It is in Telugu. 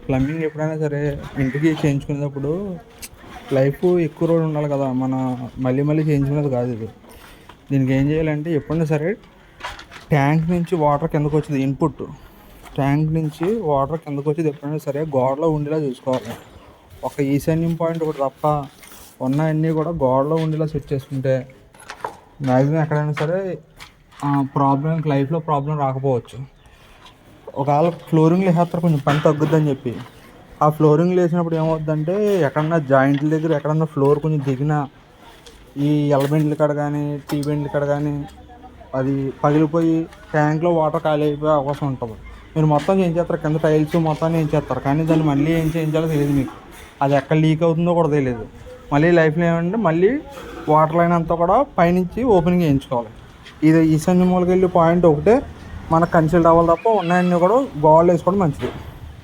ప్లంబింగ్ ఎప్పుడైనా సరే ఇంటికి చేయించుకునేటప్పుడు లైఫ్ ఎక్కువ రోజులు ఉండాలి కదా, మన మళ్ళీ మళ్ళీ చేయించుకునేది కాదు ఇది. దీనికి ఏం చేయాలంటే ఎప్పుడైనా సరే ట్యాంక్ నుంచి వాటర్ కిందకు వచ్చేది ఇన్పుట్, ట్యాంక్ నుంచి వాటర్ కిందకు వచ్చేది ఎప్పుడైనా సరే గోడలో ఉండేలా చూసుకోవాలి. ఒక ఈశాన్యం పాయింట్ ఒకటి తప్ప ఉన్నవన్నీ కూడా గోడలో ఉండేలా సెట్ చేసుకుంటే మ్యాక్సిమం ఎక్కడైనా సరే లైఫ్లో ప్రాబ్లం రాకపోవచ్చు. ఒకవేళ ఫ్లోరింగ్లు వేసేస్తారు కొంచెం పని తగ్గుద్దని చెప్పి, ఆ ఫ్లోరింగ్లు వేసినప్పుడు ఏమవుద్దంటే ఎక్కడన్నా జాయింట్ల దగ్గర ఎక్కడన్నా ఫ్లోర్ కొంచెం దిగిన ఈ ఎల్బెండ్ల కాడ కానీ టీ బెండ్ల కాడ కానీ అది పగిలిపోయి ట్యాంక్లో వాటర్ ఖాళీ అయిపోయే అవకాశం ఉంటుంది. మీరు మొత్తం ఏం చేస్తారు, కింద టైల్స్ మొత్తాన్ని ఏం చేస్తారు, కానీ దాన్ని మళ్ళీ ఏం చేయించాలో తెలియదు మీకు. అది ఎక్కడ లీక్ అవుతుందో కూడా తెలియదు. మళ్ళీ లైఫ్లో ఏమంటే మళ్ళీ వాటర్ లైన్ అంతా కూడా పైనుంచి ఓపెనింగ్ చేయించుకోవాలి. ఇది ఈశాన్య మూలకి వెళ్ళి పాయింట్ ఒకటే మనకు కన్సిడర్ అవ్వాలి తప్ప ఉన్నాయన్నీ కూడా గోడలు వేసుకోవడం మంచిది.